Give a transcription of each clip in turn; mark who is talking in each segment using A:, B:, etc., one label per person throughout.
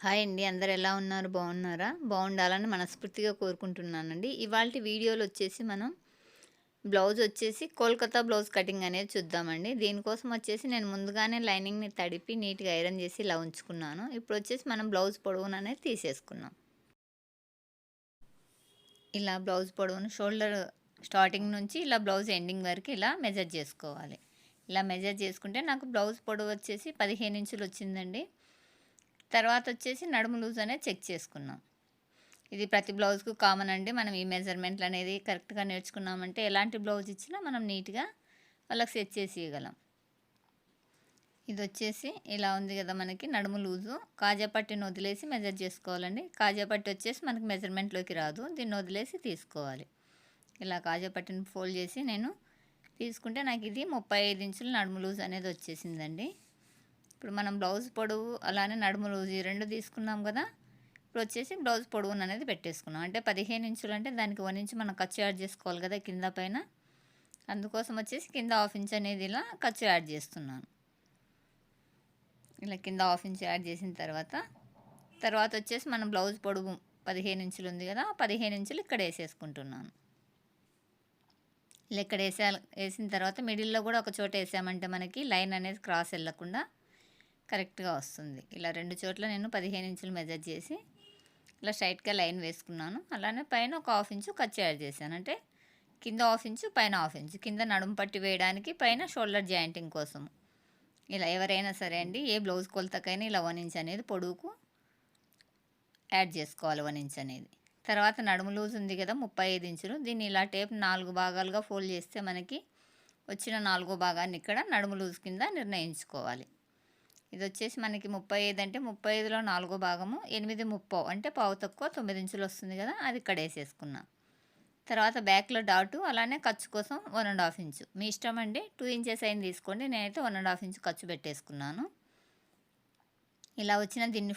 A: Hi అండి. అందరూ ఎలా ఉన్నారు? బాగున్నారా? బాగుండాలని మనస్ఫూర్తిగా కోరుకుంటున్నానండి. ఇవాల్టి వీడియోలో వచ్చేసి మనం బ్లౌజ్ వచ్చేసి కోల్కతా బ్లౌజ్ కటింగ్ అనేది చూద్దామండి. దీనికోసం వచ్చేసి నేను ముందుగానే లైనింగ్‌ని తడిపి నీట్‌గా ఐరన్ చేసి ఇలా ఉంచుకున్నాను. ఇప్పుడు వచ్చేసి మనం బ్లౌజ్ పొడవుననేది తీసేసుకుందాం. ఇలా బ్లౌజ్ పొడవును షోల్డర్ స్టార్టింగ్ నుంచి ఇలా బ్లౌజ్ ఎండింగ్ వరకు ఇలా మెజర్ చేసుకోవాలి. ఇలా మెజర్ చేసుకుంటే నాకు బ్లౌజ్ పొడవు వచ్చేసి 15 ఇంచులు వచ్చిందండి. తర్వాత వచ్చేసి నడుము లూజ్ అనేది చెక్ చేసుకున్నాం. ఇది ప్రతి బ్లౌజ్‌కు కామన్ అండి. మనం ఈ మెజర్‌మెంట్లు అనేది కరెక్ట్‌గా నేర్చుకున్నామంటే ఎలాంటి బ్లౌజ్ ఇచ్చినా మనం నీట్‌గా వాళ్ళకి సెట్ చేసి ఇవ్వగలం. ఇదొచ్చేసి ఇలా ఉంది కదా! మనకి నడుము లూజు. కాజా పట్టీని వదిలేసి మెజర్ చేసుకోవాలండి. కాజా పట్టీ వచ్చేసి మనకి మెజర్‌మెంట్‌లోకి రాదు. దీన్ని వదిలేసి తీసుకోవాలి. ఇలా కాజా పట్టీని ఫోల్డ్ చేసి నేను తీసుకుంటే నాకు ఇది 35 ఇంచుల నడుము లూజ్ అనేది వచ్చేసిందండి. ఇప్పుడు మనం బ్లౌజ్ పొడవు అలానే నడుము లూజ్ ఈ 2 తీసుకున్నాం కదా! ఇప్పుడు వచ్చేసి బ్లౌజ్ పొడవును అనేది పెట్టేసుకున్నాం. అంటే 15 ఇంచులు అంటే దానికి 1 ఇంచ్ మనం ఖర్చు యాడ్ చేసుకోవాలి కదా! కింద పైన. అందుకోసం వచ్చేసి కింద హాఫ్ ఇంచ్ అనేది ఇలా ఖర్చు యాడ్ చేస్తున్నాను. ఇలా కింద హాఫ్ ఇంచ్ యాడ్ చేసిన తర్వాత వచ్చేసి మనం బ్లౌజ్ పొడవు 15 ఇంచులు ఉంది కదా! 15 ఇంచులు ఇక్కడ వేసేసుకుంటున్నాను. ఇలా ఇక్కడ వేసిన తర్వాత మిడిల్‌లో కూడా ఒక చోట వేసామంటే మనకి లైన్ అనేది క్రాస్ వెళ్ళకుండా కరెక్ట్‌గా వస్తుంది. ఇలా 2 చోట్ల నేను 15 ఇంచులు మెజర్ చేసి ఇలా స్ట్రైట్‌గా లైన్ వేసుకున్నాను. అలానే పైన ఒక హాఫ్ ఇంచు ఖర్చు యాడ్ చేశాను. అంటే కింద హాఫ్ ఇంచు, పైన హాఫ్ ఇంచు. కింద నడుము పట్టి వేయడానికి, పైన షోల్డర్ జాయింటింగ్ కోసం. ఇలా ఎవరైనా సరే అండి ఏ బ్లౌజ్ కొలతకైనా ఇలా 1 ఇంచ్ అనేది పొడవుకు యాడ్ చేసుకోవాలి 1 ఇంచ్ అనేది. తర్వాత నడుము లూజ్ ఉంది కదా 35 ఇంచులు. దీన్ని ఇలా టేప్ 4 భాగాలుగా ఫోల్డ్ చేస్తే మనకి వచ్చిన 4 భాగాన్ని ఇక్కడ నడుము లూజ్ కింద నిర్ణయించుకోవాలి. ఇది వచ్చేసి మనకి 35 అంటే 35లో 4 భాగము 8 అంటే పావు తక్కువ 9 ఇంచులు వస్తుంది కదా! అది ఇక్కడ వేసేసుకున్నా. తర్వాత బ్యాక్‌లో డాటు అలానే ఖర్చు కోసం 1½ ఇంచు. మీ ఇష్టం అండి. 2 ఇంచెస్ అయిన తీసుకోండి. నేనైతే 1½ ఇంచు ఖర్చు పెట్టేసుకున్నాను. ఇలా వచ్చిన దీన్ని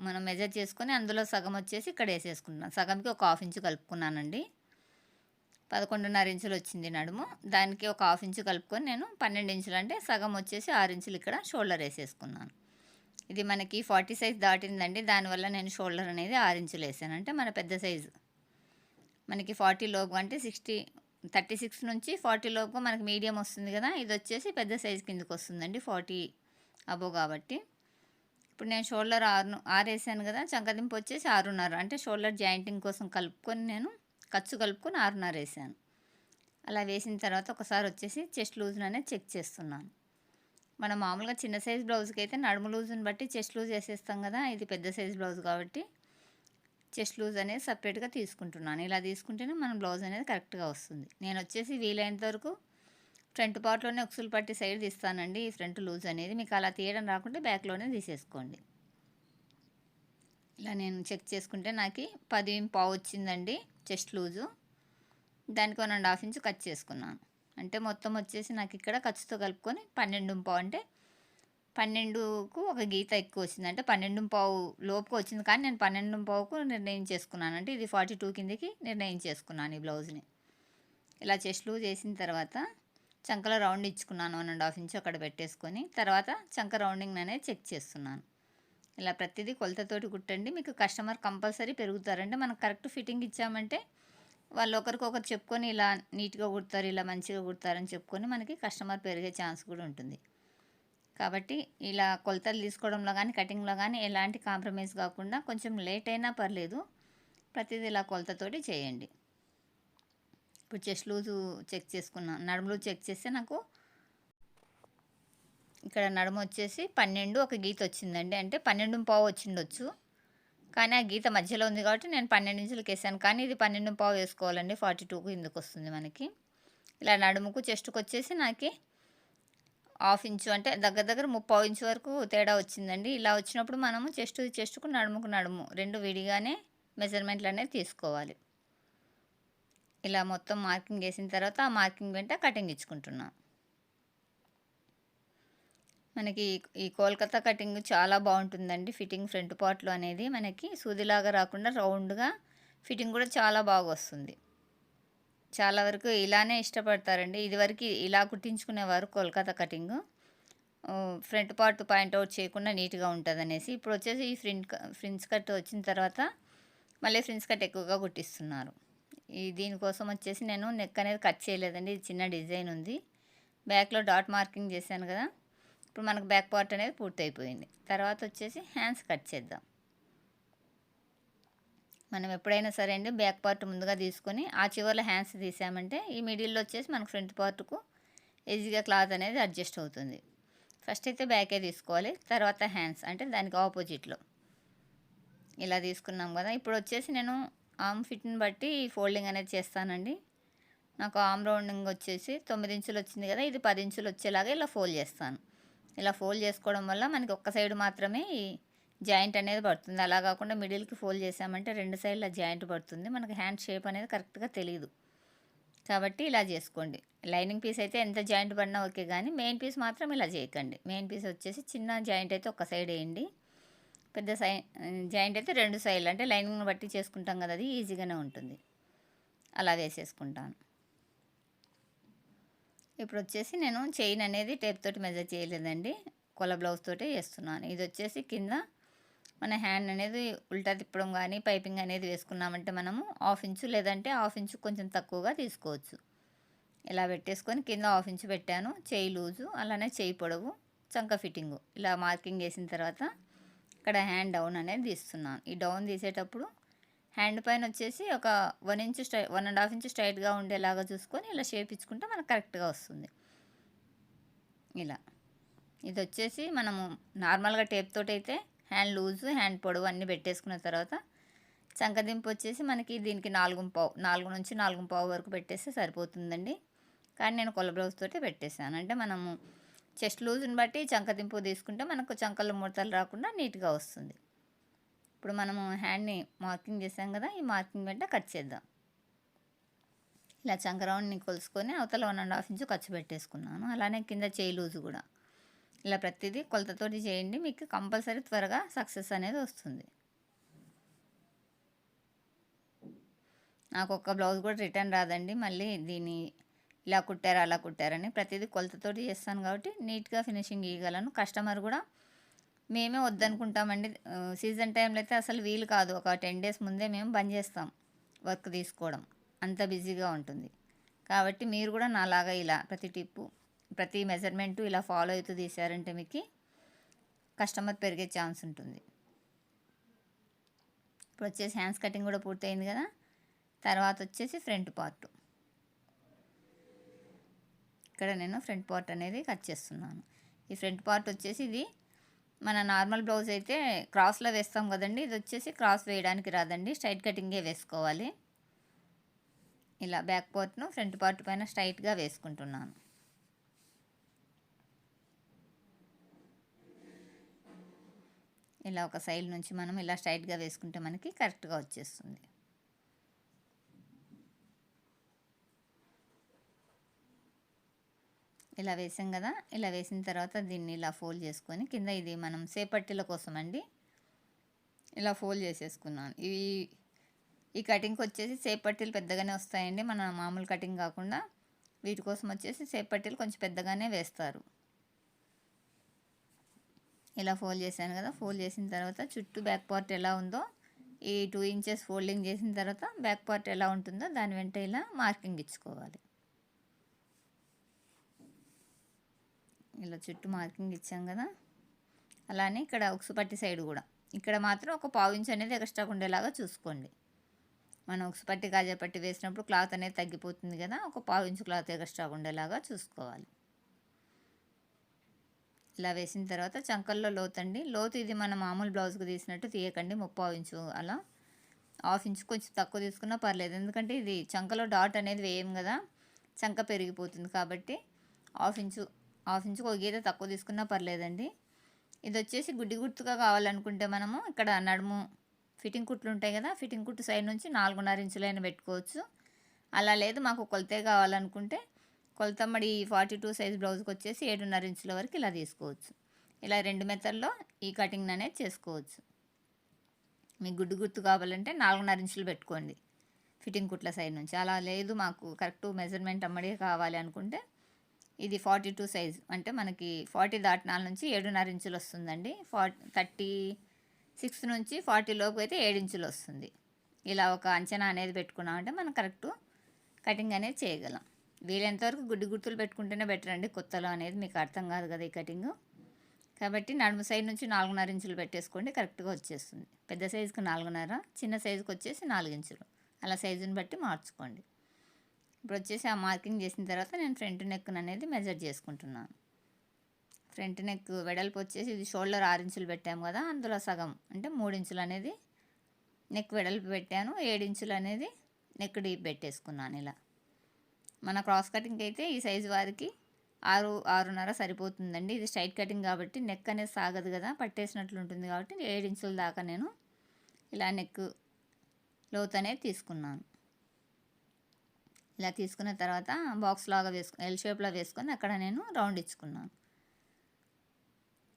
A: మనం మెజర్ చేసుకొని అందులో సగం వచ్చేసి ఇక్కడ వేసేసుకున్నాను. సగంకి ఒక హాఫ్ ఇంచు కలుపుకున్నానండి. 11½ ఇంచులు వచ్చింది నడుము. దానికి ఒక హాఫ్ ఇంచు కలుపుకొని నేను 12 ఇంచులు అంటే సగం వచ్చేసి 6 ఇంచులు ఇక్కడ షోల్డర్ వేసేసుకున్నాను. ఇది మనకి 40 సైజ్ దాటిందండి. దానివల్ల నేను షోల్డర్ అనేది 6 ఇంచులు వేసాను. అంటే మన పెద్ద సైజు. మనకి 40 లోపు అంటే 36 నుంచి 40 లోపు మనకి మీడియం వస్తుంది కదా! ఇది వచ్చేసి పెద్ద సైజు కిందకి వస్తుందండి 40 అబోవ్ కాబట్టి. ఇప్పుడు నేను షోల్డర్ 6 వేసాను కదా! చంకదింపు వచ్చేసి 6:30 అంటే షోల్డర్ జాయింటింగ్ కోసం కలుపుకొని నేను ఖర్చు కలుపుకొని 6:30 వేసాను. అలా వేసిన తర్వాత ఒకసారి వచ్చేసి చెస్ట్ లూజ్‌ని అనేది చెక్ చేస్తున్నాను. మనం మామూలుగా చిన్న సైజ్ బ్లౌజ్కి అయితే నడుము లూజ్ని బట్టి చెస్ట్ లూజ్ వేసేస్తాం కదా! ఇది పెద్ద సైజ్ బ్లౌజ్ కాబట్టి చెస్ట్ లూజ్ అనేది సపరేట్‌గా తీసుకుంటున్నాను. ఇలా తీసుకుంటేనే మన బ్లౌజ్ అనేది కరెక్ట్‌గా వస్తుంది. నేను వచ్చేసి వీలైనంత వరకు ఫ్రంట్ పార్ట్‌లోనే ఉక్సులు పట్టి సైడ్ తీస్తానండి. ఈ ఫ్రంట్ లూజ్ అనేది మీకు అలా తీయడం రాకుంటే బ్యాక్‌లోనే తీసేసుకోండి. ఇలా నేను చెక్ చేసుకుంటే నాకు 10:15 వచ్చిందండి చెస్ట్ లూజు. దానికి 1½ ఇంచు కట్ చేసుకున్నాను. అంటే మొత్తం వచ్చేసి నాకు ఇక్కడ ఖర్చుతో కలుపుకొని 12:15 అంటే 12కు ఒక గీత ఎక్కువ వచ్చింది. అంటే 12:15 లోపుకి వచ్చింది. కానీ నేను 12:15కు నిర్ణయించేసుకున్నాను. అంటే ఇది 42 కిందకి నిర్ణయించేసుకున్నాను ఈ బ్లౌజ్‌ని. ఇలా చెస్ట్ లూజ్ వేసిన తర్వాత చంకలో రౌండ్ ఇచ్చుకున్నాను 1½ ఇంచు అక్కడ పెట్టేసుకొని. తర్వాత చంక రౌండింగ్ అనేది చెక్ చేస్తున్నాను. ఇలా ప్రతిదీ కొలతతోటి కుట్టండి. మీకు కస్టమర్ కంపల్సరీ పెరుగుతారంటే మనం కరెక్ట్ ఫిట్టింగ్ ఇచ్చామంటే వాళ్ళు ఒకరికొకరు చెప్పుకొని ఇలా నీట్‌గా కుడతారు, ఇలా మంచిగా కుడతారని చెప్పుకొని మనకి కస్టమర్ పెరిగే ఛాన్స్ కూడా ఉంటుంది. కాబట్టి ఇలా కొలతలు తీసుకోవడంలో కానీ, కటింగ్‌లో కానీ ఎలాంటి కాంప్రమైజ్ కాకుండా కొంచెం లేట్ అయినా పర్లేదు. ప్రతిదీ ఇలా కొలతతోటి చేయండి. ఇప్పుడు చెస్ట్ లూజు చెక్ చేసుకున్నాను. నడుము లూజ్ చెక్ చేస్తే నాకు ఇక్కడ నడుము వచ్చేసి 12 ఒక గీత వచ్చిందండి. అంటే 12:15 వచ్చిండొచ్చు. కానీ ఆ గీత మధ్యలో ఉంది కాబట్టి నేను 12 ఇంచులకి వేసాను. కానీ ఇది 12:15 వేసుకోవాలండి. 42కు కిందకి వస్తుంది మనకి. ఇలా నడుముకు చెస్ట్‌కి వచ్చేసి నాకు హాఫ్ ఇంచు అంటే దగ్గర దగ్గర 30 ఇంచు వరకు తేడా వచ్చిందండి. ఇలా వచ్చినప్పుడు మనము చెస్ట్‌కు నడుము 2 విడిగానే మెజర్‌మెంట్లు అనేది తీసుకోవాలి. ఇలా మొత్తం మార్కింగ్ వేసిన తర్వాత ఆ మార్కింగ్ వెంట కటింగ్ ఇచ్చుకుంటున్నాను. మనకి ఈ కోల్కతా కటింగ్ చాలా బాగుంటుందండి. ఫిట్టింగ్ ఫ్రంట్ పార్ట్‌లో అనేది మనకి సూదిలాగా రాకుండా రౌండ్‌గా ఫిట్టింగ్ కూడా చాలా బాగా వస్తుంది. చాలా వరకు ఇలానే ఇష్టపడతారండి. ఇదివరకు ఇలా కుట్టించుకునేవారు Kolkata cutting. Front part point out చేయకుండా నీట్‌గా ఉంటదనేసి. ఇప్పుడొచ్చేసి ఈ ఫ్రిన్స్ కట్ వచ్చిన తర్వాత మళ్ళీ ఫ్రిన్స్ కట్ ఎక్కువగా కుట్టిస్తున్నారు. దీనికోసం వచ్చేసి నేను నెక్ అనేది కట్ చేయలేదండి. ఇది చిన్న డిజైన్ ఉంది. బ్యాక్‌లో డాట్ మార్కింగ్ చేశాను కదా! ఇప్పుడు మనకు బ్యాక్ పార్ట్ అనేది పూర్తయిపోయింది. తర్వాత వచ్చేసి హ్యాండ్స్ కట్ చేద్దాం. మనం ఎప్పుడైనా సరే అండి బ్యాక్ పార్ట్ ముందుగా తీసుకొని ఆ చివర్లో హ్యాండ్స్ తీసామంటే ఈ మిడిల్‌లో వచ్చేసి మనకు ఫ్రంట్ పార్ట్‌కు ఈజీగా క్లాత్ అనేది అడ్జస్ట్ అవుతుంది. ఫస్ట్ అయితే బ్యాకే తీసుకోవాలి. తర్వాత హ్యాండ్స్ అంటే దానికి ఆపోజిట్‌లో ఇలా తీసుకున్నాం కదా! ఇప్పుడు వచ్చేసి నేను ఆర్మ్ ఫిట్‌ని బట్టి ఫోల్డింగ్ అనేది చేస్తానండి. నాకు ఆర్మ్ రౌండింగ్ వచ్చేసి 9 ఇంచులు వచ్చింది కదా! ఇది 10 ఇంచులు వచ్చేలాగా ఇలా ఫోల్డ్ చేస్తాను. ఇలా ఫోల్డ్ చేసుకోవడం వల్ల మనకి ఒక్క సైడ్ మాత్రమే ఈ జాయింట్ అనేది పడుతుంది. అలా కాకుండా మిడిల్‌కి ఫోల్డ్ చేసామంటే 2 సైడ్ల జాయింట్ పడుతుంది. మనకి హ్యాండ్ షేప్ అనేది కరెక్ట్‌గా తెలీదు. కాబట్టి ఇలా చేసుకోండి. లైనింగ్ పీస్ అయితే ఎంత జాయింట్ పడినా ఓకే గానీ మెయిన్ పీస్ మాత్రం ఇలా చేయకండి. మెయిన్ పీస్ వచ్చేసి చిన్న జాయింట్ అయితే ఒక సైడ్ వేయండి. పెద్ద జాయింట్ అయితే 2 సైడ్లు అంటే లైనింగ్‌ని బట్టి చేసుకుంటాం కదా! అది ఈజీగానే ఉంటుంది. అలా వేసేసుకుంటాను. ఇప్పుడు వచ్చేసి నేను చైన్ అనేది టేప్ తోటి మెజర్ చేయలేదండి. కొల బ్లౌజ్ తోటే చేస్తున్నాను. ఇది వచ్చేసి కింద మన హ్యాండ్ అనేది ఉల్టా తిప్పడం కానీ పైపింగ్ అనేది వేసుకున్నామంటే మనము 1/2 ఇంచు లేదంటే 1/2 ఇంచు కొంచెం తక్కువగా తీసుకోవచ్చు. ఇలా పెట్టేసుకొని కింద 1/2 ఇంచు పెట్టాను. చేయి లూజు అలానే చేయి పొడవు చంక ఫిట్టింగు ఇలా మార్కింగ్ చేసిన తర్వాత ఇక్కడ హ్యాండ్ డౌన్ అనేది తీస్తున్నాను. ఈ డౌన్ తీసేటప్పుడు హ్యాండ్ పైన వచ్చేసి ఒక 1 ఇంచు 1.5 ఇంచు స్ట్రైట్‌గా ఉండేలాగా చూసుకొని ఇలా షేప్ ఇచ్చుకుంటే మనకు కరెక్ట్‌గా వస్తుంది. ఇలా ఇది వచ్చేసి మనము నార్మల్‌గా టేప్ తోటైతే హ్యాండ్ లూజు, హ్యాండ్ పొడవు అన్నీ పెట్టేసుకున్న తర్వాత చంకదింపు వచ్చేసి మనకి దీనికి 4 నుంచి 4.5 వరకు పెట్టేస్తే సరిపోతుందండి. కానీ నేను కొల బ్లౌజ్ తోటే పెట్టేశాను. అంటే మనము చెస్ట్ లూజ్‌ని బట్టి చంకదింపు తీసుకుంటే మనకు చంకల్లో ముడతలు రాకుండా నీట్‌గా వస్తుంది. ఇప్పుడు మనము హ్యాండ్‌ని మార్కింగ్ చేసాం కదా! ఈ మార్కింగ్ వెంట కట్ చేద్దాం. ఇలా చంక రౌండ్‌ని కొలుసుకొని అవతల 1.5 ఇంచు ఖర్చు పెట్టేసుకున్నాను. అలానే కింద చేయి లూజు కూడా. ఇలా ప్రతిదీ కొలతతోటి చేయండి. మీకు కంపల్సరీ త్వరగా సక్సెస్ అనేది వస్తుంది. నాకు ఒక్క బ్లౌజ్ కూడా రిటర్న్ రాదండి. మళ్ళీ దీన్ని ఇలా కుట్టారు, అలా కుట్టారని ప్రతిదీ కొలతతోటి చేస్తాను కాబట్టి నీట్‌గా ఫినిషింగ్ ఇయ్యగలను. కస్టమర్ కూడా మేమే వద్దనుకుంటామండి. సీజన్ టైంలో అయితే అసలు వీలు కాదు. ఒక 10 డేస్ ముందే మేము బంద్ చేస్తాం వర్క్ తీసుకోవడం. అంత బిజీగా ఉంటుంది. కాబట్టి మీరు కూడా నాలాగా ఇలా ప్రతి టిప్పు, ప్రతి మెజర్మెంటు ఇలా ఫాలో అవుతూ తీశారంటే మీకు కస్టమర్ పెరిగే ఛాన్స్ ఉంటుంది. ఇప్పుడు వచ్చేసి హ్యాండ్స్ కటింగ్ కూడా పూర్తయింది కదా! తర్వాత వచ్చేసి ఫ్రంట్ పార్ట్. ఇక్కడ నేను ఫ్రంట్ పార్ట్ అనేది కట్ చేస్తున్నాను. ఈ ఫ్రంట్ పార్ట్ వచ్చేసి ఇది మన నార్మల్ బ్లౌజ్ అయితే క్రాస్‌లో వేస్తాం కదండీ! ఇది వచ్చేసి క్రాస్ వేయడానికి రాదండి. స్ట్రైట్ కటింగే వేసుకోవాలి. ఇలా బ్యాక్ పార్ట్‌ను ఫ్రంట్ పార్ట్ పైన స్ట్రైట్‌గా వేసుకుంటున్నాను. ఇలా ఒక సైడ్ నుంచి మనం ఇలా స్ట్రైట్‌గా వేసుకుంటే మనకి కరెక్ట్‌గా వచ్చేస్తుంది. ఇలా వేసాం కదా! ఇలా వేసిన తర్వాత దీన్ని ఇలా ఫోల్డ్ చేసుకొని కింద ఇది మనం సేపట్టీల కోసం అండి. ఇలా ఫోల్డ్ చేసేసుకున్నాను. ఈ కటింగ్‌కి వచ్చేసి సేపట్టీలు పెద్దగానే వస్తాయండి. మన మామూలు కటింగ్ కాకుండా వీటి కోసం వచ్చేసి సేపట్టీలు కొంచెం పెద్దగానే వేస్తారు. ఇలా ఫోల్డ్ చేశాను కదా! ఫోల్డ్ చేసిన తర్వాత చుట్టూ బ్యాక్ పార్ట్ ఎలా ఉందో ఈ 2 ఇంచెస్ ఫోల్డింగ్ చేసిన తర్వాత బ్యాక్ పార్ట్ ఎలా ఉంటుందో దాని వెంట ఇలా మార్కింగ్ ఇచ్చుకోవాలి. ఇలా చుట్టూ మార్కింగ్ ఇచ్చాం కదా! అలానే ఇక్కడ ఉక్సు పట్టి సైడ్ కూడా ఇక్కడ మాత్రం ఒక 1/4 ఇంచ్ అనేది ఎక్స్ట్రా ఉండేలాగా చూసుకోండి. మనం ఉక్సు పట్టి కాజా పట్టి వేసినప్పుడు క్లాత్ అనేది తగ్గిపోతుంది కదా! ఒక 1/4 ఇంచ్ క్లాత్ ఎక్స్ట్రా ఉండేలాగా చూసుకోవాలి. ఇలా వేసిన తర్వాత చంకల్లో లోతండి. లోతు ఇది మన మామూలు బ్లౌజ్‌కి తీసినట్టు తీయకండి. 3/4 ఇంచు అలా 1/2 ఇంచు కొంచెం తక్కువ తీసుకున్నా పర్లేదు. ఎందుకంటే ఇది చంకలో డాట్ అనేది వేయం కదా! చంక పెరిగిపోతుంది కాబట్టి 1/2 ఇంచుకి ఒక గీత తక్కువ తీసుకున్నా పర్లేదండి. ఇది వచ్చేసి గుడ్డి గుర్తుగా కావాలనుకుంటే మనము ఇక్కడ నడుము ఫిట్టింగ్ కుట్లు ఉంటాయి కదా! ఫిట్టింగ్ కుట్టు సైడ్ నుంచి 4.5 ఇంచులైనా పెట్టుకోవచ్చు. అలా లేదు మాకు కొలతే కావాలనుకుంటే కొలతమ్మడి 42 సైజ్ బ్లౌజ్కి వచ్చేసి 7.5 ఇంచుల వరకు ఇలా తీసుకోవచ్చు. ఇలా 2 మెథడ్‌లో ఈ కటింగ్ అనేది చేసుకోవచ్చు. మీకు గుడ్డు గుర్తు కావాలంటే 4.5 ఇంచులు పెట్టుకోండి ఫిట్టింగ్ కుట్ల సైడ్ నుంచి. అలా లేదు మాకు కరెక్ట్ మెజర్మెంట్ అమ్మడే కావాలి అనుకుంటే ఇది 42 సైజ్, అంటే మనకి 40 దాటినాల నుంచి 7.5 ఇంచులు వస్తుందండి. 36 నుంచి 40 లోపు అయితే 7 ఇంచులు వస్తుంది. ఇలా ఒక అంచనా అనేది పెట్టుకున్నామంటే మనం కరెక్ట్ కటింగ్ అనేది చేయగలం. వీలైనంత వరకు గుడ్డి గుర్తులు పెట్టుకుంటేనే బెటర్ అండి. కొత్తలో అనేది మీకు అర్థం కాదు కదా ఈ కటింగ్. కాబట్టి నడుము సైడ్ నుంచి 4.5 ఇంచులు పెట్టేసుకోండి, కరెక్ట్గా వచ్చేస్తుంది. పెద్ద సైజుకి 4.5, చిన్న సైజుకి వచ్చేసి 4 ఇంచులు, అలా సైజుని బట్టి మార్చుకోండి. ఇప్పుడు వచ్చేసి ఆ మార్కింగ్ చేసిన తర్వాత నేను ఫ్రంట్ నెక్ అనేది మెజర్ చేసుకుంటున్నాను. ఫ్రంట్ నెక్ వెడల్పు వచ్చేసి ఇది షోల్డర్ 6 ఇంచులు పెట్టాము కదా, అందులో సగం అంటే 3 ఇంచులు అనేది నెక్ వెడల్పు పెట్టాను, 7 ఇంచులు అనేది నెక్ డీప్ పెట్టేసుకున్నాను. ఇలా మన క్రాస్ కటింగ్ అయితే ఈ సైజు వారికి 6.5 సరిపోతుందండి. ఇది స్ట్రైట్ కటింగ్ కాబట్టి నెక్ అనేది సాగదు కదా, పట్టేసినట్లు ఉంటుంది కాబట్టి 7 ఇంచుల దాకా నేను ఇలా నెక్ లోతు అనేది తీసుకున్నాను. ఇలా తీసుకున్న తర్వాత బాక్స్ లాగా ఎల్ షేప్లో వేసుకొని అక్కడ నేను రౌండ్ ఇచ్చుకున్నాను.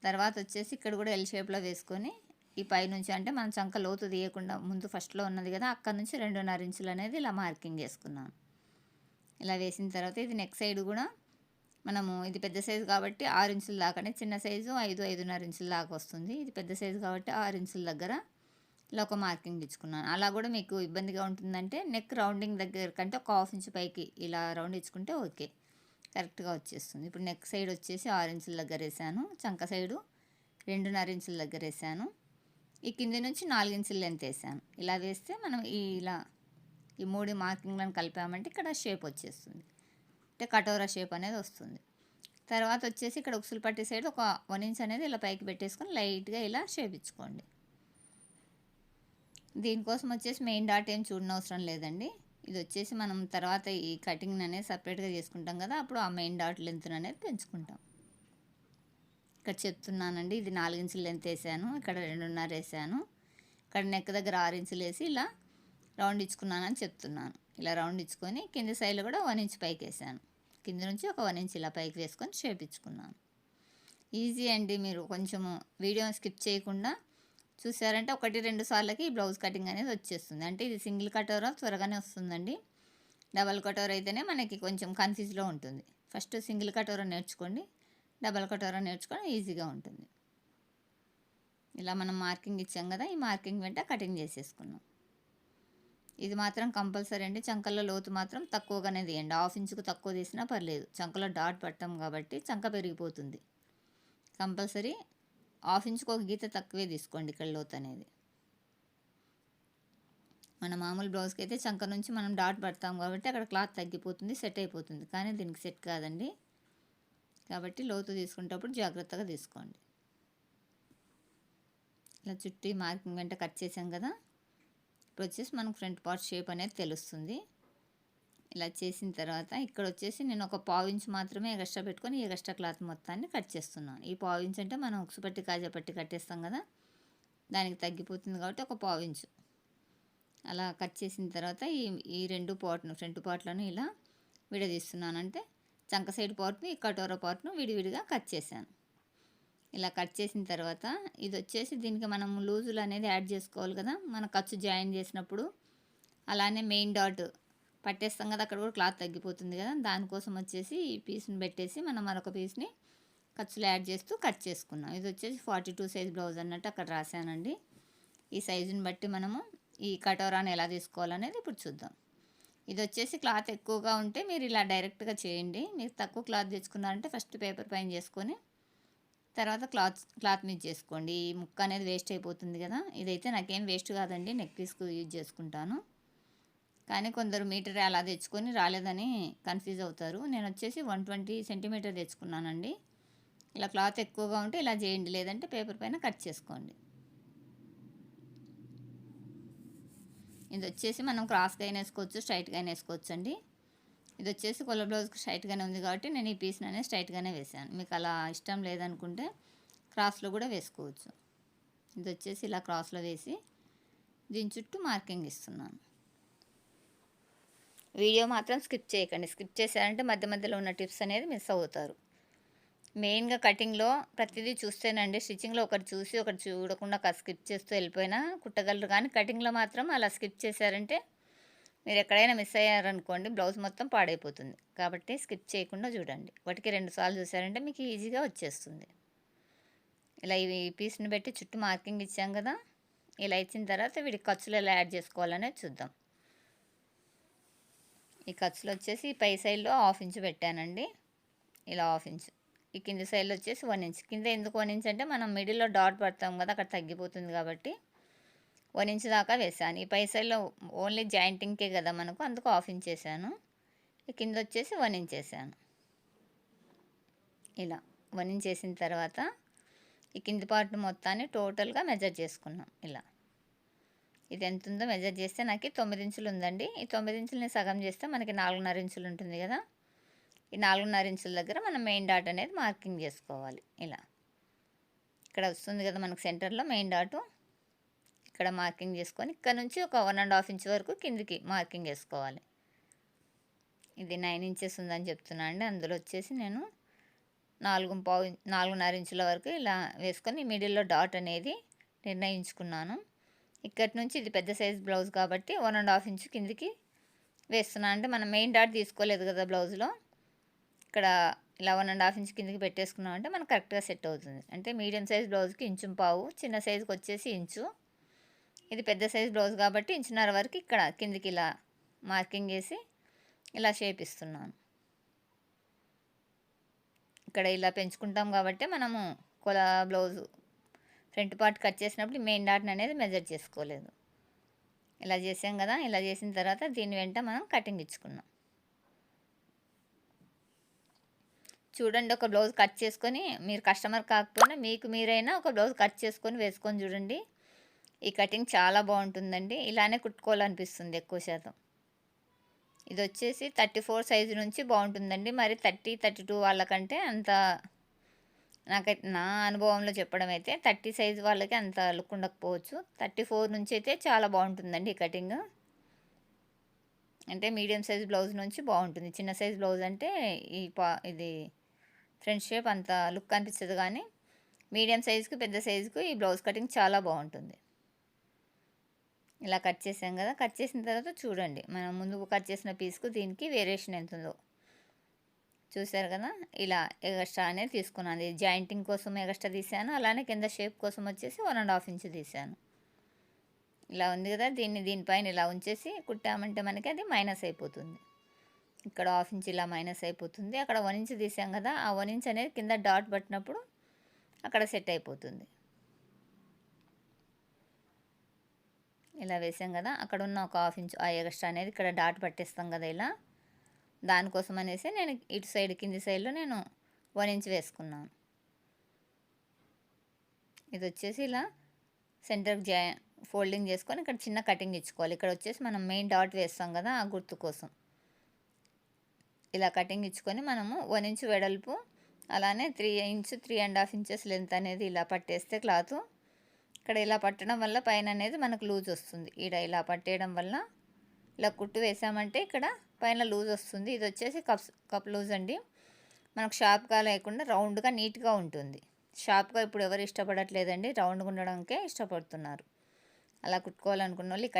A: తర్వాత వచ్చేసి ఇక్కడ కూడా ఎల్ షేప్లో వేసుకొని ఈ పై నుంచి అంటే మనం చంక లోతు తీయకుండా ముందు ఫస్ట్లో ఉన్నది కదా, అక్కడ నుంచి 2.5 ఇంచులు అనేది ఇలా మార్కింగ్ చేసుకున్నాను. ఇలా వేసిన తర్వాత ఇది నెక్ సైడ్ కూడా మనము ఇది పెద్ద సైజు కాబట్టి 6 ఇంచుల దాకానే, చిన్న సైజు 5-5.5 ఇంచుల దాకా వస్తుంది. ఇది పెద్ద సైజు కాబట్టి 6 ఇంచుల దగ్గర ఇలా ఒక మార్కింగ్ ఇచ్చుకున్నాను. అలా కూడా మీకు ఇబ్బందిగా ఉంటుందంటే నెక్ రౌండింగ్ దగ్గర కంటే ఒక 1/2 ఇంచు పైకి ఇలా రౌండ్ ఇచ్చుకుంటే ఓకే, కరెక్ట్గా వచ్చేస్తుంది. ఇప్పుడు నెక్ సైడ్ వచ్చేసి 6 ఇంచుల దగ్గర వేసాను, చంక సైడు 2.5 ఇంచుల దగ్గర వేసాను, ఈ కింది నుంచి 4 ఇంచుల లెంత్ వేసాను. ఇలా వేస్తే మనం ఇలా ఈ 3 మార్కింగ్లను కలిపామంటే ఇక్కడ షేప్ వచ్చేస్తుంది, అంటే కటోరా షేప్ అనేది వస్తుంది. తర్వాత వచ్చేసి ఇక్కడ ఉక్సులు పట్టి సైడ్ ఒక 1 ఇంచ్ అనేది ఇలా పైకి పెట్టేసుకొని లైట్గా ఇలా షేప్ ఇచ్చుకోండి. దీనికోసం వచ్చేసి మెయిన్ డాట్ ఏం చూడనవసరం లేదండి. ఇది వచ్చేసి మనం తర్వాత ఈ కటింగ్ అనేది సపరేట్గా చేసుకుంటాం కదా, అప్పుడు ఆ మెయిన్ డాట్ లెంత్ అనేది పెంచుకుంటాం. ఇక్కడ చెప్తున్నానండి, ఇది 4 ఇంచుల లెంత్ వేసాను, ఇక్కడ 2.5 వేసాను, ఇక్కడ నెక్ దగ్గర 6 ఇంచులు వేసి ఇలా రౌండ్ ఇచ్చుకున్నానని చెప్తున్నాను. ఇలా రౌండ్ ఇచ్చుకొని కింది సైడ్లో కూడా 1 ఇంచ్ పైకి వేసాను, కింద నుంచి ఒక 1 ఇంచ్ ఇలా పైకి వేసుకొని షేప్ ఇచ్చుకున్నాను. ఈజీ అండి, మీరు కొంచెము వీడియోని స్కిప్ చేయకుండా చూసారంటే 1-2 సార్లకి ఈ బ్లౌజ్ కటింగ్ అనేది వచ్చేస్తుంది. అంటే ఇది సింగిల్ కటోరా త్వరగానే వస్తుందండి, డబల్ కటోరా అయితేనే మనకి కొంచెం కన్ఫ్యూజ్లో ఉంటుంది. ఫస్ట్ సింగిల్ కటోరా నేర్చుకోండి, డబల్ కటోరా నేర్చుకొని ఈజీగా ఉంటుంది. ఇలా మనం మార్కింగ్ ఇచ్చాం కదా, ఈ మార్కింగ్ వెంట కటింగ్ చేసేసుకున్నాం. ఇది మాత్రం కంపల్సరీ అండి, చంకల్లో లోతు మాత్రం తక్కువగానే తీయండి. 1/2 ఇంచుకు తక్కువ తీసినా పర్లేదు, చంకలో డాట్ పట్టాం కాబట్టి చంక పెరిగిపోతుంది. కంపల్సరీ 1/2 ఇంచుకు ఒక గీత తక్కువే తీసుకోండి ఇక్కడ లోతు అనేది. మన మామూలు బ్లౌజ్కి అయితే చంక నుంచి మనం డాట్ పడతాం కాబట్టి అక్కడ క్లాత్ తగ్గిపోతుంది, సెట్ అయిపోతుంది. కానీ దీనికి సెట్ కాదండి, కాబట్టి లోతు తీసుకునేటప్పుడు జాగ్రత్తగా తీసుకోండి. ఇలా చుట్టూ మార్కింగ్ వెంట కట్ చేసాం కదా, ఇప్పుడు వచ్చేసి మనకు ఫ్రంట్ పార్ట్ షేప్ అనేది తెలుస్తుంది. ఇలా చేసిన తర్వాత ఇక్కడ వచ్చేసి నేను ఒక 1/4 ఇంచ్ మాత్రమే ఎగస్ట్రా పెట్టుకొని ఈ ఎగస్ట్రా క్లాత్ మొత్తాన్ని కట్ చేస్తున్నాను. ఈ 1/4 ఇంచ్ అంటే మనం ఉక్సు పట్టి కాజా పట్టి కట్టేస్తాం కదా, దానికి తగ్గిపోతుంది కాబట్టి ఒక 1/4 ఇంచు అలా కట్ చేసిన తర్వాత ఈ రెండు పార్ట్ను ఫ్రంట్ పార్ట్లను ఇలా విడదీస్తున్నాను. అంటే చంక సైడ్ పార్ట్ను ఈ కటోరా పార్ట్ను విడివిడిగా కట్ చేశాను. ఇలా కట్ చేసిన తర్వాత ఇది వచ్చేసి దీనికి మనం లూజులు అనేది యాడ్ చేసుకోవాలి కదా, మన ఖర్చు జాయిన్ చేసినప్పుడు. అలానే మెయిన్ డాట్ పట్టేస్తాం కదా, అక్కడ కూడా క్లాత్ తగ్గిపోతుంది కదా, దానికోసం వచ్చేసి ఈ పీస్ని పెట్టేసి మనం మరొక పీస్ని ఖర్చులు యాడ్ చేస్తూ కట్ చేసుకున్నాం. ఇది వచ్చేసి 42 సైజ్ బ్లౌజ్ అన్నట్టు అక్కడ రాశానండి. ఈ సైజుని బట్టి మనము ఈ కటోరాని ఎలా తీసుకోవాలనేది ఇప్పుడు చూద్దాం. ఇది వచ్చేసి క్లాత్ ఎక్కువగా ఉంటే మీరు ఇలా డైరెక్ట్గా చేయండి. మీరు తక్కువ క్లాత్ తెచ్చుకున్నారంటే ఫస్ట్ పేపర్ పైన చేసుకొని తర్వాత క్లాత్ మీద చేసుకోండి. ఈ ముక్క అనేది వేస్ట్ అయిపోతుంది కదా, ఇదైతే నాకేం వేస్ట్ కాదండి, నెక్ పీస్కు యూజ్ చేసుకుంటాను. కానీ కొందరు మీటర్ అలా తెచ్చుకొని రాలేదని కన్ఫ్యూజ్ అవుతారు. నేను వచ్చేసి 120 సెంటీమీటర్ తెచ్చుకున్నానండి. ఇలా క్లాత్ ఎక్కువగా ఉంటే ఇలా చేయండి, లేదంటే పేపర్ పైన కట్ చేసుకోండి. ఇది వచ్చేసి మనం క్రాస్గా అయినా వేసుకోవచ్చు, స్ట్రైట్గా అయినా వేసుకోవచ్చు అండి. ఇది వచ్చేసి కొల్ల బ్లౌజ్కి స్ట్రైట్గానే ఉంది కాబట్టి నేను ఈ పీస్ని అనేది స్ట్రైట్గానే వేసాను. మీకు అలా ఇష్టం లేదనుకుంటే క్రాస్లో కూడా వేసుకోవచ్చు. ఇది వచ్చేసి ఇలా క్రాస్లో వేసి దీని చుట్టూ మార్కింగ్ ఇస్తున్నాను. వీడియో మాత్రం స్కిప్ చేయకండి, స్కిప్ చేశారంటే మధ్య మధ్యలో ఉన్న టిప్స్ అనేది మిస్ అవుతారు. మెయిన్గా కటింగ్లో ప్రతిదీ చూస్తేనండి, స్టిచ్చింగ్లో ఒకటి చూసి ఒకటి చూడకుండా స్కిప్ చేస్తూ వెళ్ళిపోయినా కుట్టగలరు. కానీ కటింగ్లో మాత్రం అలా స్కిప్ చేశారంటే మీరు ఎక్కడైనా మిస్ అయ్యారనుకోండి బ్లౌజ్ మొత్తం పాడైపోతుంది. కాబట్టి స్కిప్ చేయకుండా చూడండి. ఒకటికి 2 సార్లు చూసారంటే మీకు ఈజీగా వచ్చేస్తుంది. ఇలా ఈ పీస్‌ని పెట్టి చుట్టూ మార్కింగ్ ఇచ్చాం కదా! ఇలా ఇచ్చిన తర్వాత వీటికి ఖర్చులు ఎలా యాడ్ చేసుకోవాలనేది చూద్దాం. ఈ ఖర్చులు వచ్చేసి పై సైడ్‌లో 1/2 ఇంచ్ పెట్టానండి. ఇలా 1/2 ఇంచ్. ఈ కింది సైడ్‌లో వచ్చేసి 1 ఇంచ్. కింద ఎందుకు 1 ఇంచ్ అంటే మనం మిడిల్‌లో డాట్ పడతాం కదా! అక్కడ తగ్గిపోతుంది కాబట్టి 1 ఇంచ్ దాకా వేసాను. ఈ పై సైడ్‌లో ఓన్లీ జాయింటింగ్‌కే కదా మనకు, అందుకు 1/2 ఇంచ్ ఏసాను. ఈ కింద వచ్చేసి 1 ఇంచ్ ఏసాను. ఇలా 1 ఇంచ్ ఏసిన తర్వాత ఈ కింది పార్ట్ మొత్తాన్ని టోటల్‌గా మెజర్ చేసుకున్నాం ఇలా. ఇది ఎంత ఉందో మెజర్ చేస్తే నాకు 9 ఇంచులు ఉందండి. ఈ 9 ఇంచులని సగం చేస్తే మనకి 4.5 ఇంచులు ఉంటుంది కదా! ఈ 4.5 ఇంచుల దగ్గర మనం మెయిన్ డాట్ అనేది మార్కింగ్ చేసుకోవాలి ఇలా. ఇక్కడ వస్తుంది కదా మనకు సెంటర్‌లో మెయిన్ డాటు. ఇక్కడ మార్కింగ్ చేసుకొని ఇక్కడ నుంచి ఒక 1.5 ఇంచ్ వరకు కిందికి మార్కింగ్ వేసుకోవాలి. ఇది 9 ఇంచెస్ ఉందని చెప్తున్నా అండి. అందులో వచ్చేసి నేను 4.5 ఇంచుల వరకు ఇలా వేసుకొని మిడిల్‌లో డాట్ అనేది నిర్ణయించుకున్నాను. ఇక్కడి నుంచి ఇది పెద్ద సైజ్ బ్లౌజ్ కాబట్టి 1.5 ఇంచ్ కిందికి వేస్తున్నాను. అంటే మనం మెయిన్ డాట్ తీసుకోలేదు కదా బ్లౌజ్లో. ఇక్కడ ఇలా 1.5 ఇంచ్ కిందికి పెట్టేసుకున్నాం అంటే మనకు కరెక్ట్గా సెట్ అవుతుంది. అంటే మీడియం సైజ్ బ్లౌజ్కి 1.5 ఇంచు, చిన్న సైజుకి వచ్చేసి ఇంచు. ఇది పెద్ద సైజ్ బ్లౌజ్ కాబట్టి 1.5 వరకు ఇక్కడ కిందికి ఇలా మార్కింగ్ వేసి ఇలా షేప్ ఇస్తున్నాను. ఇక్కడ ఇలా పెంచుకుంటాం కాబట్టి మనము బ్లౌజు ఫ్రంట్ పార్ట్ కట్ చేసినప్పుడు మెయిన్ డాట్ని అనేది మెజర్ చేసుకోలేదు. ఇలా చేసాం కదా! ఇలా చేసిన తర్వాత దీని వెంట మనం కటింగ్ ఇచ్చుకున్నాం. చూడండి, ఒక బ్లౌజ్ కట్ చేసుకొని మీరు కస్టమర్ కాకపోయినా మీకు మీరైనా ఒక బ్లౌజ్ కట్ చేసుకొని వేసుకొని చూడండి. ఈ కటింగ్ చాలా బాగుంటుందండి. ఇలానే కుట్టుకోవాలనిపిస్తుంది ఎక్కువ శాతం. ఇది వచ్చేసి 34 సైజు నుంచి బాగుంటుందండి. మరి 30, 32 వాళ్ళకంటే అంత నాకైతే నా అనుభవంలో చెప్పడం అయితే 30 సైజు వాళ్ళకి అంత లుక్ ఉండకపోవచ్చు. 34 నుంచి అయితే చాలా బాగుంటుందండి ఈ కటింగ్. అంటే మీడియం సైజ్ బ్లౌజ్ నుంచి బాగుంటుంది. చిన్న సైజ్ బ్లౌజ్ అంటే ఇది ఫ్రంట్ షేప్ అంత లుక్ అనిపించదు, కానీ మీడియం సైజుకి పెద్ద సైజుకు ఈ బ్లౌజ్ కటింగ్ చాలా బాగుంటుంది. ఇలా కట్ చేసాం కదా! కట్ చేసిన తర్వాత చూడండి, మనం ముందు కట్ చేసిన పీస్కు దీనికి వేరియేషన్ ఎంత ఉందో చూసారు కదా! ఇలా ఎగస్ట్రా అనేది తీసుకున్నాను. ఇది జాయింటింగ్ కోసం ఎగస్ట్రా తీసాను. అలానే కింద షేప్ కోసం వచ్చేసి 1.5 ఇంచ్ తీసాను. ఇలా ఉంది కదా! దీనిపైన ఇలా ఉంచేసి కుట్టామంటే మనకి అది మైనస్ అయిపోతుంది. ఇక్కడ 1/2 ఇంచ్ ఇలా మైనస్ అయిపోతుంది. అక్కడ 1 ఇంచ్ తీసాం కదా! ఆ 1 ఇంచ్ అనేది కింద డాట్ పట్టినప్పుడు అక్కడ సెట్ అయిపోతుంది. ఇలా వేసాం కదా! అక్కడ ఉన్న ఒక 1/2 ఇంచ్ ఆ ఎగస్ట్రా అనేది ఇక్కడ డాట్ పట్టేస్తాం కదా ఇలా. దానికోసం అనేసి నేను ఇటు సైడ్ కింది సైడ్లో నేను 1 ఇంచ్ వేసుకున్నాను. ఇది వచ్చేసి ఇలా సెంటర్ ఫోల్డింగ్ చేసుకొని ఇక్కడ చిన్న కటింగ్ ఇచ్చుకోవాలి. ఇక్కడ వచ్చేసి మనం మెయిన్ డాట్ వేస్తాం కదా ఆ గుర్తు కోసం. ఇలా కటింగ్ ఇచ్చుకొని మనము 1 ఇంచ్ వెడల్పు, అలానే 3 ఇంచ్ 3.5 ఇంచెస్ లెంత్ అనేది ఇలా పట్టేస్తే క్లాత్ ఇక్కడ ఇలా పట్టడం వల్ల పైన అనేది మనకు లూజ్ వస్తుంది. ఇలా పట్టేయడం వల్ల ఇలా కుట్టు వేసామంటే ఇక్కడ పైన లూజ్ వస్తుంది. ఇది వచ్చేసి కప్ లూజ్ అండి. మనకు షార్ప్గా లేకుండా రౌండ్గా నీట్గా ఉంటుంది. షార్ప్గా ఇప్పుడు ఎవరు ఇష్టపడట్లేదండి, రౌండ్గా ఉండడానికే ఇష్టపడుతున్నారు. అలా కుట్టుకోవాలనుకున్న వాళ్ళు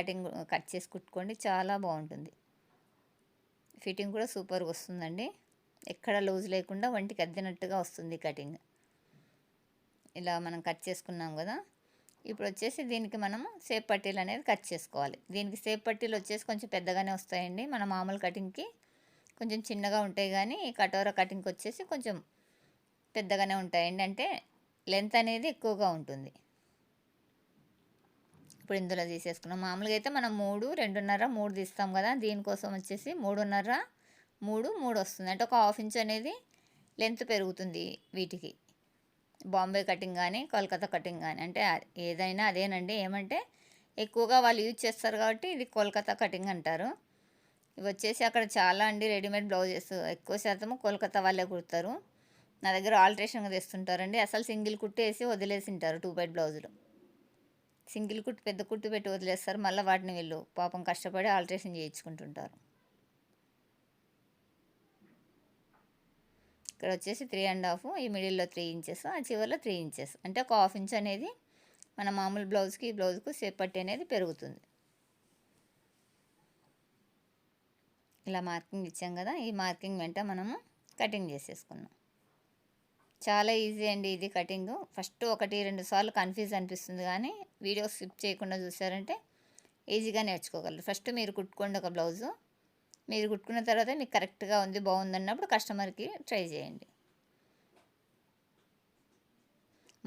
A: కట్ చేసి కుట్టుకోండి, చాలా బాగుంటుంది. ఫిట్టింగ్ కూడా సూపర్గా వస్తుందండి. ఎక్కడ లూజ్ లేకుండా వంటికి అద్దినట్టుగా వస్తుంది కటింగ్. ఇలా మనం కట్ చేసుకున్నాం కదా! ఇప్పుడు వచ్చేసి దీనికి మనము సేప్ పట్టీలు అనేది కట్ చేసుకోవాలి. దీనికి సేప్ పట్టీలు వచ్చేసి కొంచెం పెద్దగానే వస్తాయండి. మన మామూలు కటింగ్కి కొంచెం చిన్నగా ఉంటాయి, కానీ ఈ కటోరా కటింగ్కి వచ్చేసి కొంచెం పెద్దగానే ఉంటాయండి. అంటే లెంత్ అనేది ఎక్కువగా ఉంటుంది. ఇప్పుడు ఇందులో తీసేసుకున్నాం. మామూలుగా అయితే మనం 3, 2.5, 3 తీస్తాం కదా! దీనికోసం వచ్చేసి 3.5, 3 వస్తుంది. అంటే ఒక 1/2 ఇంచ్ అనేది లెంత్ పెరుగుతుంది వీటికి. బాంబే కటింగ్ కానీ కోల్కతా కటింగ్ కానీ అంటే ఏదైనా అదేనండి. ఏమంటే ఎక్కువగా వాళ్ళు యూజ్ చేస్తారు కాబట్టి ఇది కోల్కతా కటింగ్ అంటారు. ఇవి వచ్చేసి అక్కడ చాలా అండి రెడీమేడ్ బ్లౌజెస్ ఎక్కువ శాతము కోల్కతా వాళ్ళే కుడతారు. నా దగ్గర ఆల్ట్రేషన్గా తెస్తుంటారండి. అసలు సింగిల్ కుట్టు వేసి వదిలేసింటారు 2 బైట్ బ్లౌజులు. సింగిల్ కుట్టు పెద్ద కుట్టు పెట్టి వదిలేస్తారు. మళ్ళీ వాటిని వీళ్ళు పాపం కష్టపడి ఆల్ట్రేషన్ చేయించుకుంటుంటారు. ఇక్కడ వచ్చేసి 3.5, ఈ మిడిల్లో 3 ఇంచెస్, ఆ చివరిలో 3 ఇంచెస్, అంటే ఒక 1/2 ఇంచ్ అనేది మన మామూలు బ్లౌజ్కి ఈ బ్లౌజ్కు సేప్ పట్టి అనేది పెరుగుతుంది. ఇలా మార్కింగ్ ఇచ్చాం కదా, ఈ మార్కింగ్ వెంట మనము కటింగ్ చేసేసుకున్నాం. చాలా ఈజీ అండి ఇది కటింగ్. ఫస్ట్ 1-2 సార్లు కన్ఫ్యూజ్ అనిపిస్తుంది, కానీ వీడియో స్కిప్ చేయకుండా చూసారంటే ఈజీగా నేర్చుకోగలరు. ఫస్ట్ మీరు కుట్టుకోండి ఒక బ్లౌజు. మీరు కుట్టుకున్న తర్వాత మీకు కరెక్ట్గా ఉంది, బాగుందన్నప్పుడు కస్టమర్కి ట్రై చేయండి.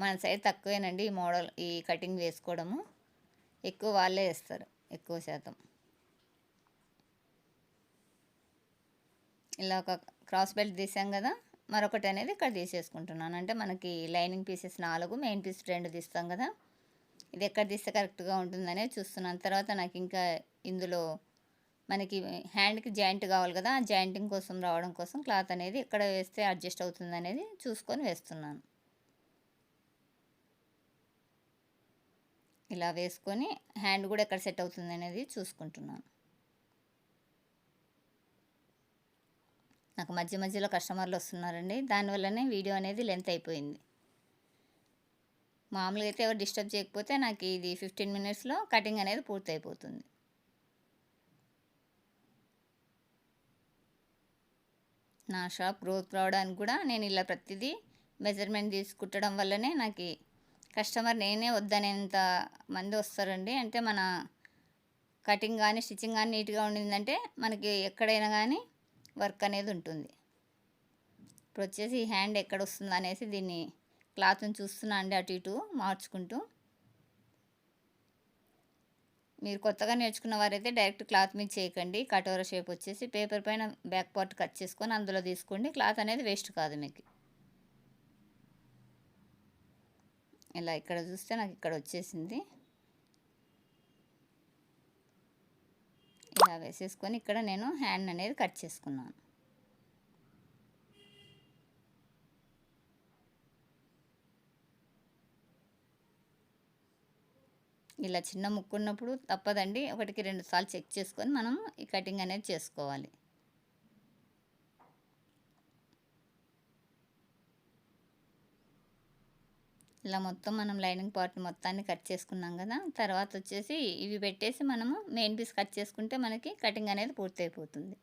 A: మన సైడ్ తక్కువేనండి ఈ మోడల్, ఈ కటింగ్ వేసుకోవడము. ఎక్కువ వాళ్ళే వేస్తారు, ఎక్కువ శాతం. ఇలా ఒక క్రాస్ బెల్ట్ తీసాం కదా, మరొకటి అనేది ఇక్కడ తీసేసుకుంటున్నాను. అంటే మనకి లైనింగ్ పీసెస్ 4, మెయిన్ పీస్ 2 తీస్తాం కదా, ఇది ఎక్కడ తీస్తే కరెక్ట్గా ఉంటుందనే చూస్తున్నాను. తర్వాత నాకు ఇంకా ఇందులో మనకి హ్యాండ్కి జాయింట్ కావాలి కదా, ఆ జాయింటింగ్ కోసం రావడం కోసం క్లాత్ అనేది ఎక్కడ వేస్తే అడ్జస్ట్ అవుతుంది అనేది చూసుకొని వేస్తున్నాను. ఇలా వేసుకొని హ్యాండ్ కూడా ఎక్కడ సెట్ అవుతుంది అనేది చూసుకుంటున్నాను. నాకు మధ్య మధ్యలో కస్టమర్లు వస్తున్నారండి, దానివల్లనే వీడియో అనేది లెంత్ అయిపోయింది. మామూలుగా అయితే ఎవరు డిస్టర్బ్ చేయకపోతే నాకు ఇది 15 మినిట్స్లో కటింగ్ అనేది పూర్తయిపోతుంది. నా షాప్ గ్రోత్ రావడానికి కూడా నేను ఇలా ప్రతిదీ మెజర్మెంట్ తీసుకుంటడం వల్లనే నాకు కస్టమర్ నేనే వద్దనేంత మంది వస్తారండి. అంటే మన కటింగ్ కానీ స్టిచ్చింగ్ కానీ నీట్గా ఉండిందంటే మనకి ఎక్కడైనా కానీ వర్క్ అనేది ఉంటుంది. ఇప్పుడు వచ్చేసి ఈ హ్యాండ్ ఎక్కడ వస్తుందో అనేసి దీన్ని క్లాత్ని చూస్తున్నా అండి, అటు ఇటు మార్చుకుంటూ. మీరు కొత్తగా నేర్చుకున్న వారైతే డైరెక్ట్ క్లాత్ మీద చేయకండి. కటోరా షేప్ వచ్చేసి పేపర్ పైన బ్యాక్ పార్ట్ కట్ చేసుకొని అందులో తీసుకోండి, క్లాత్ అనేది వేస్ట్ కాదు మీకు. ఇలా ఇక్కడ చూస్తే నాకు ఇక్కడ వచ్చేసింది. ఇలా వేసేసుకొని ఇక్కడ నేను హ్యాండ్ అనేది కట్ చేసుకున్నాను. ఇలా చిన్న ముక్కు ఉన్నప్పుడు తప్పదండి, 1-2 సార్లు చెక్ చేసుకొని మనం ఈ కటింగ్ అనేది చేసుకోవాలి. ఇలా మొత్తం మనం లైనింగ్ పార్ట్ మొత్తాన్ని కట్ చేసుకున్నాం కదా, తర్వాత వచ్చేసి ఇవి పెట్టేసి మనము మెయిన్ పీస్ కట్ చేసుకుంటే మనకి కటింగ్ అనేది పూర్తయిపోతుంది.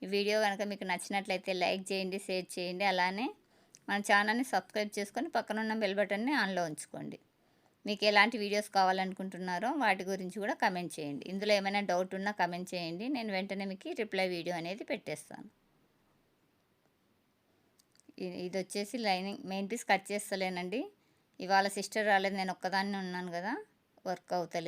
A: ఈ వీడియో కనుక మీకు నచ్చినట్లయితే లైక్ చేయండి, షేర్ చేయండి. అలానే మన ఛానల్ని సబ్స్క్రైబ్ చేసుకొని పక్కనున్న బెల్ బటన్ని ఆన్లో ఉంచుకోండి. మీకు ఎలాంటి వీడియోస్ కావాలనుకుంటున్నారో వాటి గురించి కూడా కమెంట్ చేయండి. ఇందులో ఏమైనా డౌట్ ఉన్నా కమెంట్ చేయండి, నేను వెంటనే మీకు రిప్లై వీడియో అనేది పెట్టేస్తాను. ఇది వచ్చేసి లైనింగ్ మెయిన్ పీస్ కట్ చేస్తలేనండి. ఇవాళ సిస్టర్ రాలేదు, నేను ఒక్కదాన్ని ఉన్నాను కదా, వర్క్ అవుతలేదు.